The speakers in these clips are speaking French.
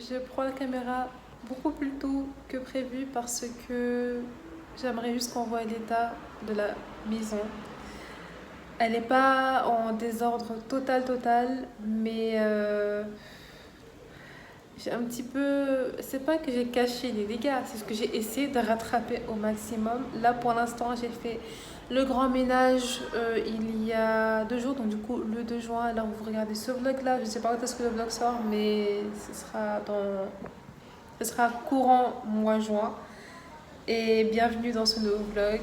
je prends la caméra beaucoup plus tôt que prévu parce que j'aimerais juste qu'on voit l'état de la maison. Elle n'est pas en désordre total, mais j'ai un petit peu... C'est pas que j'ai caché les dégâts, c'est ce que j'ai essayé de rattraper au maximum. Là, pour l'instant, j'ai fait le grand ménage il y a 2 jours, donc du coup, le 2 juin, là où vous regardez ce vlog-là, je sais pas quand est-ce que le vlog sort, mais ce sera courant mois juin. Et bienvenue dans ce nouveau vlog.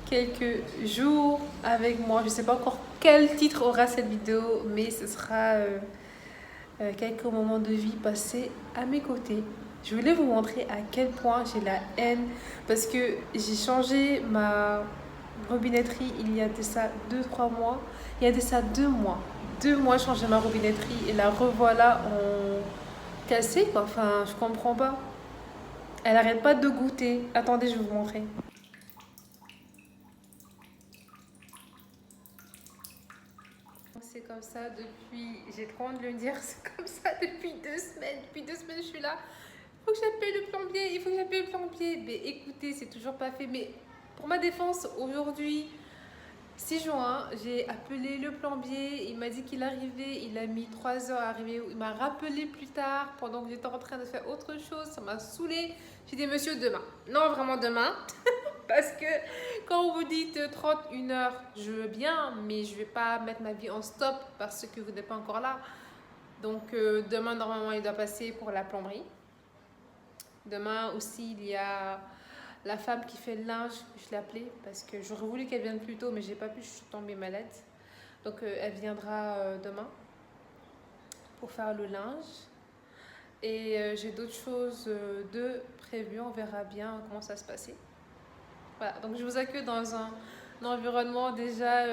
Quelques jours avec moi. Je sais pas encore quel titre aura cette vidéo, mais ce sera quelques moments de vie passés à mes côtés. Je voulais vous montrer à quel point j'ai la haine parce que j'ai changé ma robinetterie il y a de ça 2-3 mois. Il y a de ça 2 mois. 2 mois, j'ai changé ma robinetterie et la revoilà en cassée quoi. Enfin, je comprends pas. Elle arrête pas de goûter. Attendez, je vais vous montrer. C'est comme ça depuis, j'ai trop honte de le dire, c'est comme ça depuis 2 semaines. Depuis 2 semaines, je suis là. Il faut que j'appelle le plombier, il faut que j'appelle le plombier. Mais écoutez, c'est toujours pas fait. Mais pour ma défense, aujourd'hui, 6 juin, j'ai appelé le plombier. Il m'a dit qu'il arrivait. Il a mis 3 heures à arriver. Il m'a rappelé plus tard pendant que j'étais en train de faire autre chose. Ça m'a saoulée. J'ai dit, monsieur, demain. Non, vraiment demain. Parce que quand vous dites 31 heures, je veux bien, mais je ne vais pas mettre ma vie en stop parce que vous n'êtes pas encore là. Donc demain, normalement, il doit passer pour la plomberie. Demain aussi, il y a la femme qui fait le linge. Je l'ai appelée parce que j'aurais voulu qu'elle vienne plus tôt, mais j'ai pas pu, je suis tombée malade. Donc elle viendra demain pour faire le linge. Et j'ai d'autres choses de prévues. On verra bien comment ça se passer. Voilà, donc je vous accueille dans un environnement déjà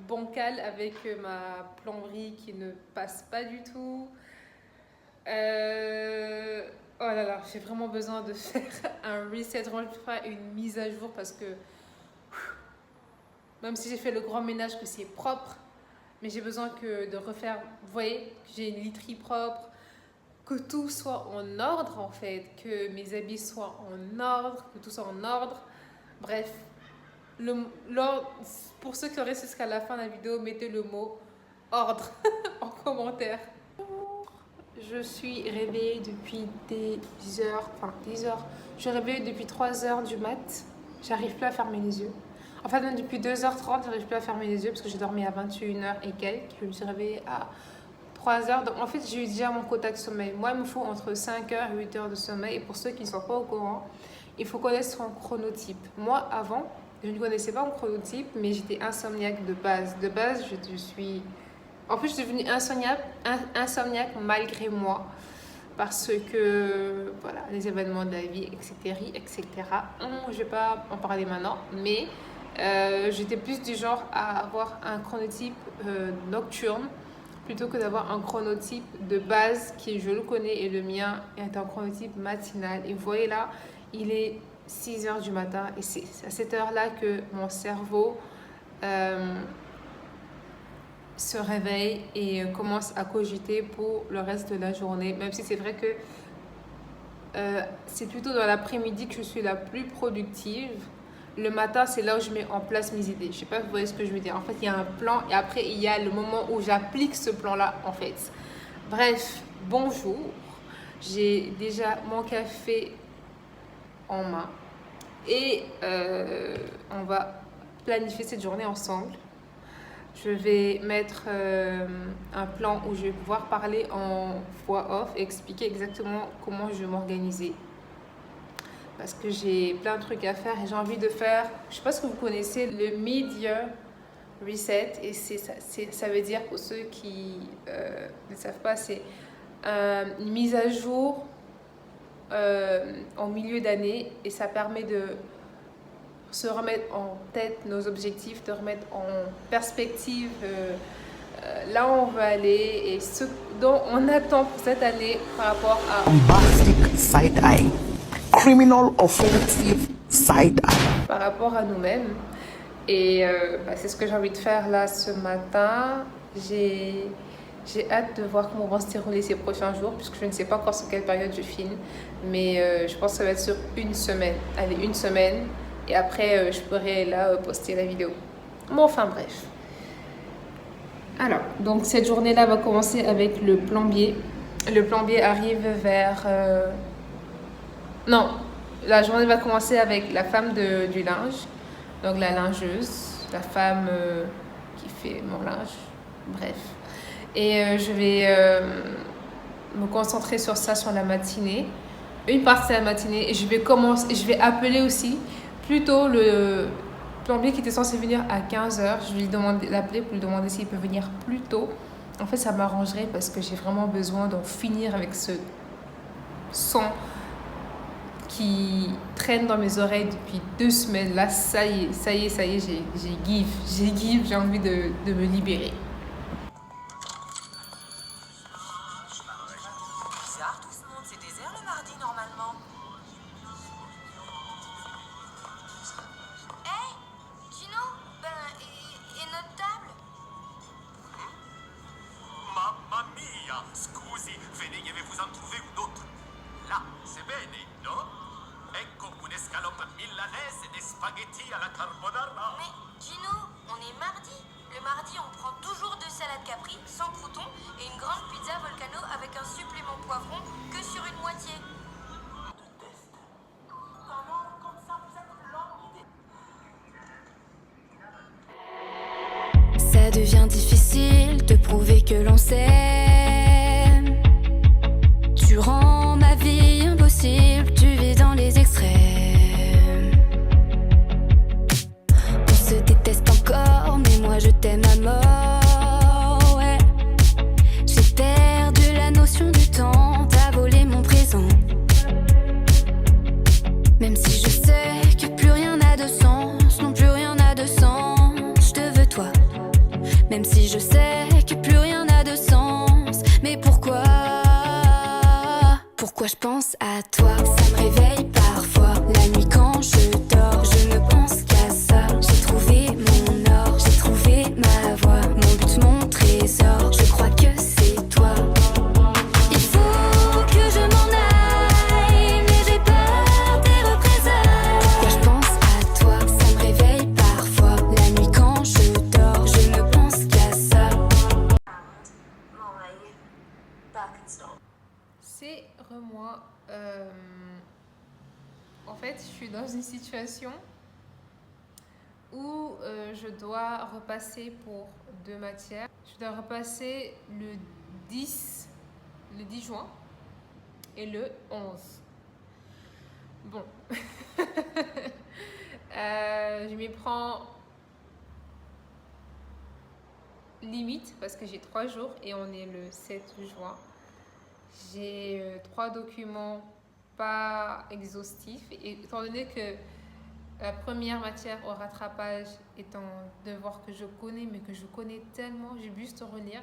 bancal avec ma plomberie qui ne passe pas du tout. Oh là là, j'ai vraiment besoin de faire un reset, une mise à jour parce que même si j'ai fait le grand ménage, que c'est propre, mais j'ai besoin de refaire, vous voyez, que j'ai une literie propre, que tout soit en ordre en fait, que mes habits soient en ordre, que tout soit en ordre. Bref, pour ceux qui restent jusqu'à la fin de la vidéo, mettez le mot ordre en commentaire. Je suis réveillée depuis des heures, je suis réveillée depuis 3 heures du mat. J'arrive plus à fermer les yeux. En fait, même depuis 2h30, j'arrive plus à fermer les yeux parce que j'ai dormi à 21h et quelques. Je me suis réveillée à 3h. Donc, en fait, j'ai eu déjà mon quota de sommeil. Moi, il me faut entre 5h et 8h de sommeil. Et pour ceux qui ne sont pas au courant, il faut connaître son chronotype. Moi, avant, je ne connaissais pas mon chronotype, mais j'étais insomniaque de base. De base, je suis... En plus, je suis devenue insomniaque malgré moi. Parce que, voilà, les événements de la vie, etc. Je ne vais pas en parler maintenant, mais j'étais plus du genre à avoir un chronotype nocturne plutôt que d'avoir un chronotype de base qui, je le connais, et le mien est un chronotype matinal. Et vous voyez là, il est 6h du matin et c'est à cette heure-là que mon cerveau se réveille et commence à cogiter pour le reste de la journée. Même si c'est vrai que c'est plutôt dans l'après-midi que je suis la plus productive. Le matin, c'est là où je mets en place mes idées. Je sais pas si vous voyez ce que je veux dire. En fait, il y a un plan et après, il y a le moment où j'applique ce plan-là, en fait. Bref, bonjour. J'ai déjà mon café en main et on va planifier cette journée ensemble. Je vais mettre un plan où je vais pouvoir parler en voix off et expliquer exactement comment je vais m'organiser. Parce que j'ai plein de trucs à faire et j'ai envie de faire, je ne sais pas si vous connaissez le Mid-Year Reset. Et ça veut dire, pour ceux qui ne savent pas, c'est une mise à jour en milieu d'année. Et ça permet de se remettre en tête nos objectifs, de remettre en perspective là où on veut aller et ce dont on attend pour cette année par rapport à... Bombastic side-eye, criminal offensive side-eye. Par rapport à nous-mêmes. Et c'est ce que j'ai envie de faire là ce matin. J'ai J'ai hâte de voir comment vont se dérouler ces prochains jours, puisque je ne sais pas encore sur quelle période je filme. Mais je pense que ça va être sur une semaine. Allez, une semaine. Et après, je pourrai là poster la vidéo. Bon, enfin bref. Alors, donc cette journée-là va commencer avec le plombier. Le plombier arrive vers... Non, la journée va commencer avec la femme du linge. Donc la lingeuse, la femme qui fait mon linge. Bref. Et je vais me concentrer sur ça, sur la matinée. Une partie de la matinée. Et je vais appeler aussi plutôt le plombier qui était censé venir à 15h. Je vais l'appeler pour lui demander s'il peut venir plus tôt. En fait, ça m'arrangerait parce que j'ai vraiment besoin d'en finir avec ce son qui traîne dans mes oreilles depuis 2 semaines. Là, ça y est, j'ai give, j'ai envie de me libérer. Bizarre tout ce monde, c'est désert le mardi normalement. Hey, Gino, et notre table? Mamma mia! Scusi, vedevo en trouver une autre. Là, c'est bene, no? Ecco un'escalope milanaise et des spaghettis à la carbonara. Mais Gino, on est mardi. Le mardi, on prend toujours 2 salades Capri, sans croûtons, et une grande pizza Volcano avec un supplément poivron que sur une moitié. Ça devient difficile de prouver que l'on s'aime. Tu rends ma vie impossible, tu vis dans les extrêmes. On se déteste encore, mais moi je t'aime à mort, ouais. J'ai perdu la notion du temps, t'as volé mon présent. Même si je sais que plus rien n'a de sens, non plus rien n'a de sens, je te veux toi. Même si je sais que plus rien n'a de sens, mais pourquoi? Pourquoi je pense à toi? Ça me réveille parfois, la nuit quand je dors, je ne pense qu'à ça. J'ai trouvé mon or, j'ai trouvé ma voie, mon but, mon trésor, je crois que c'est toi. Il faut que je m'en aille, mais j'ai peur des représailles. Pourquoi je pense à toi? Ça me réveille parfois, la nuit quand je dors, je ne pense qu'à ça. C'est moi. En fait, je suis dans une situation où je dois repasser pour 2 matières. Je dois repasser le 10 juin et le 11. Bon. Je m'y prends limite parce que j'ai 3 jours et on est le 7 juin. J'ai 3 documents pas exhaustifs et étant donné que la première matière au rattrapage est un devoir que je connais mais que je connais tellement, j'ai juste relire.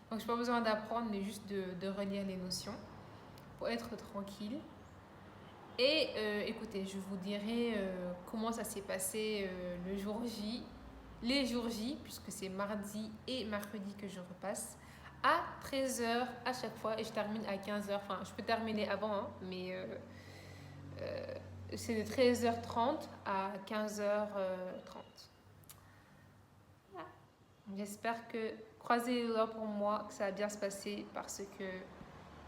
Donc j'ai pas besoin d'apprendre mais juste de relire les notions pour être tranquille. Et écoutez, je vous dirai comment ça s'est passé le jour J, les jours J, puisque c'est mardi et mercredi que je repasse, à 13h à chaque fois et je termine à 15h. Enfin, je peux terminer avant, hein, mais c'est de 13h30 à 15h30. Voilà. J'espère que, croisez les doigts pour moi, que ça va bien se passer parce que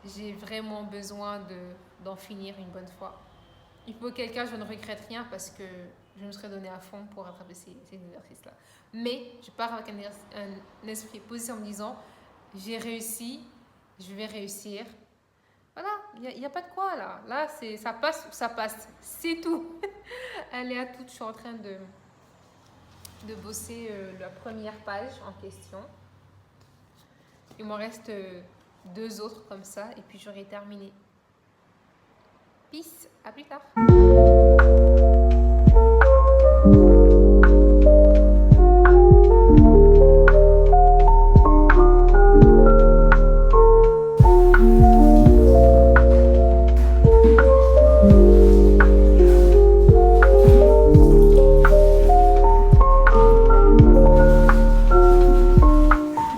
j'ai vraiment besoin d'en finir une bonne fois. Il faut quelqu'un, je ne regrette rien parce que je me serais donné à fond pour rattraper ces exercices-là. Mais je pars avec un esprit positif en me disant, j'ai réussi, je vais réussir. Voilà, il n'y a pas de quoi là. Là, ça passe ou ça passe. C'est tout. Allez à toutes, je suis en train de bosser la première page en question. Il m'en reste 2 autres comme ça et puis j'aurai terminé. Peace, à plus tard.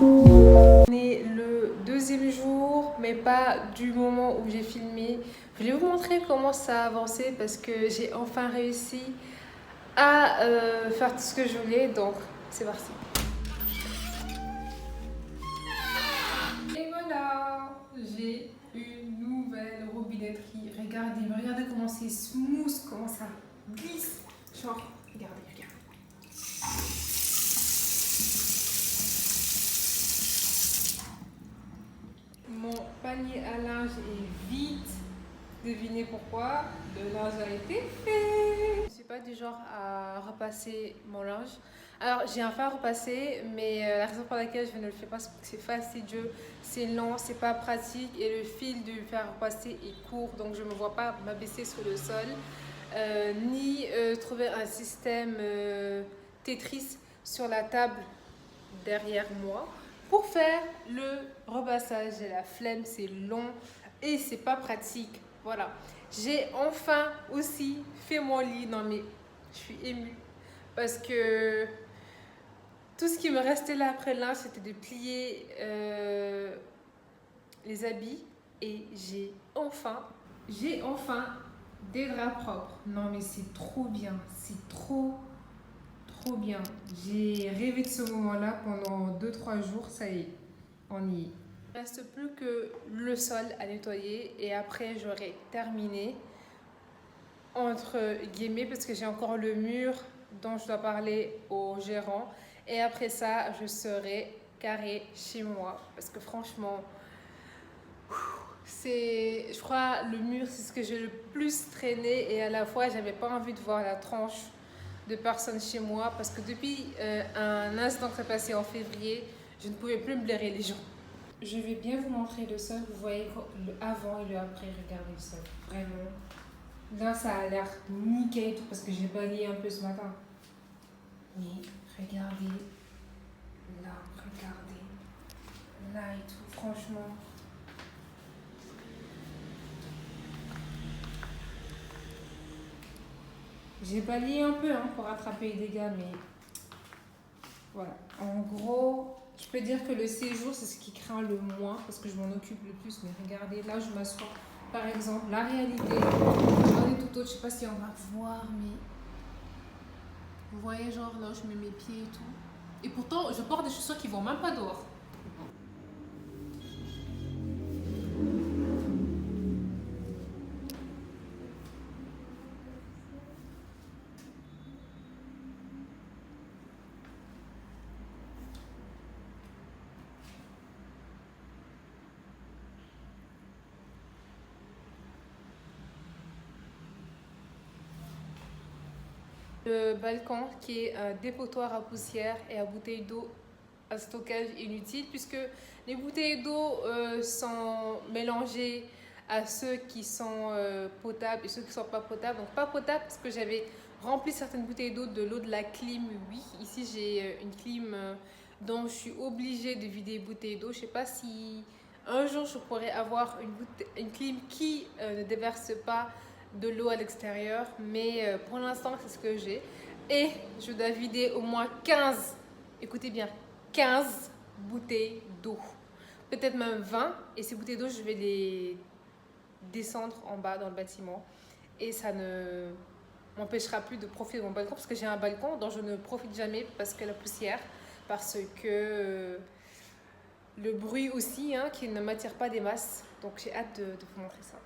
On est le amis, je voulais vous montrer comment ça a avancé parce que j'ai enfin réussi à faire tout ce que je voulais, donc c'est parti. Et voilà, j'ai une nouvelle robinetterie. Regardez comment c'est smooth, comment ça glisse. Genre, regardez. Mon panier à linge est vide. Devinez pourquoi? Le linge a été fait. Je ne suis pas du genre à repasser mon linge. Alors, j'ai enfin repassé, mais la raison pour laquelle je ne le fais pas, c'est que c'est fastidieux, c'est lent, c'est pas pratique et le fil de faire repasser est court, donc je ne me vois pas m'abaisser sur le sol, ni trouver un système Tetris sur la table derrière moi pour faire le repassage. J'ai la flemme, c'est long et c'est pas pratique. Voilà, j'ai enfin aussi fait mon lit. Non mais je suis émue parce que tout ce qui me restait là après le linge, c'était de plier les habits et j'ai enfin des draps propres. Non mais c'est trop bien, c'est trop bien. J'ai rêvé de ce moment-là pendant 2-3 jours, ça y est, on y est. Il ne reste plus que le sol à nettoyer et après j'aurai terminé entre guillemets parce que j'ai encore le mur dont je dois parler au gérant et après ça je serai carré chez moi parce que franchement c'est, je crois, le mur c'est ce que j'ai le plus traîné et à la fois j'avais pas envie de voir la tranche de personnes chez moi parce que depuis un instant que ça passait en février, je ne pouvais plus me blairer les gens. Je vais bien vous montrer le sol, vous voyez le avant et le après, regardez le sol, vraiment. Là ça a l'air nickel et tout parce que j'ai balayé un peu ce matin. Mais regardez, là, là et tout, franchement. J'ai balayé un peu pour rattraper les dégâts, mais voilà. En gros, je peux dire que le séjour, c'est ce qui craint le moins parce que je m'en occupe le plus. Mais regardez, là, je m'assois. Par exemple, la réalité, j'en ai tout autre. Je sais pas si on va voir, mais vous voyez, genre là, je mets mes pieds et tout. Et pourtant, je porte des chaussures qui vont même pas dehors. Le balcon qui est un dépotoir à poussière et à bouteilles d'eau à stockage inutile puisque les bouteilles d'eau sont mélangées à ceux qui sont potables et ceux qui ne sont pas potables. Donc pas potable parce que j'avais rempli certaines bouteilles d'eau de l'eau de la clim, oui. Ici j'ai une clim dont je suis obligée de vider les bouteilles d'eau. Je ne sais pas si un jour je pourrais avoir une clim qui ne déverse pas de l'eau à l'extérieur, mais pour l'instant c'est ce que j'ai et je dois vider au moins 15, écoutez bien, 15 bouteilles d'eau, peut-être même 20 et ces bouteilles d'eau je vais les descendre en bas dans le bâtiment et ça ne m'empêchera plus de profiter de mon balcon parce que j'ai un balcon dont je ne profite jamais parce que la poussière, parce que le bruit aussi qui ne m'attire pas des masses, donc j'ai hâte de vous montrer ça.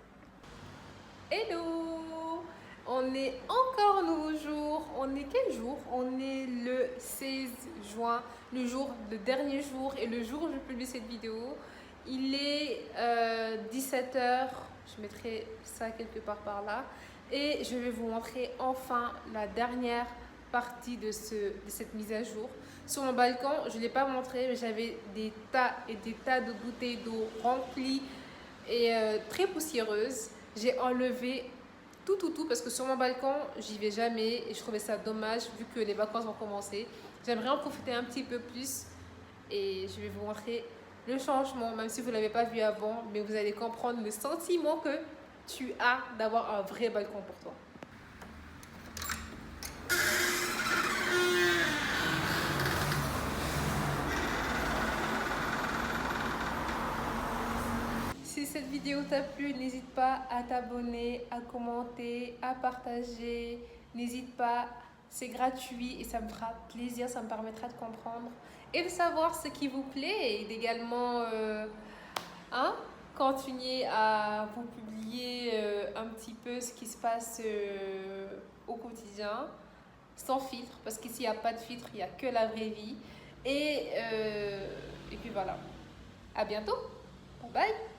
Hello! On est encore un nouveau jour. On est quel jour? On est le 16 juin, le dernier jour et le jour où je publie cette vidéo. Il est 17h, je mettrai ça quelque part par là. Et je vais vous montrer enfin la dernière partie de cette mise à jour. Sur mon balcon, je ne l'ai pas montré, mais j'avais des tas et des tas de bouteilles d'eau remplies et très poussiéreuses. J'ai enlevé tout parce que sur mon balcon, j'y vais jamais et je trouvais ça dommage vu que les vacances vont commencer. J'aimerais en profiter un petit peu plus et je vais vous montrer le changement, même si vous ne l'avez pas vu avant, mais vous allez comprendre le sentiment que tu as d'avoir un vrai balcon pour toi. C'est cette vidéo t'a plu, n'hésite pas à t'abonner, à commenter, à partager. N'hésite pas, c'est gratuit et ça me fera plaisir, ça me permettra de comprendre et de savoir ce qui vous plaît et d'également continuer à vous publier un petit peu ce qui se passe au quotidien, sans filtre, parce qu'ici il n'y a pas de filtre, il n'y a que la vraie vie. Et puis voilà, à bientôt, bye bye.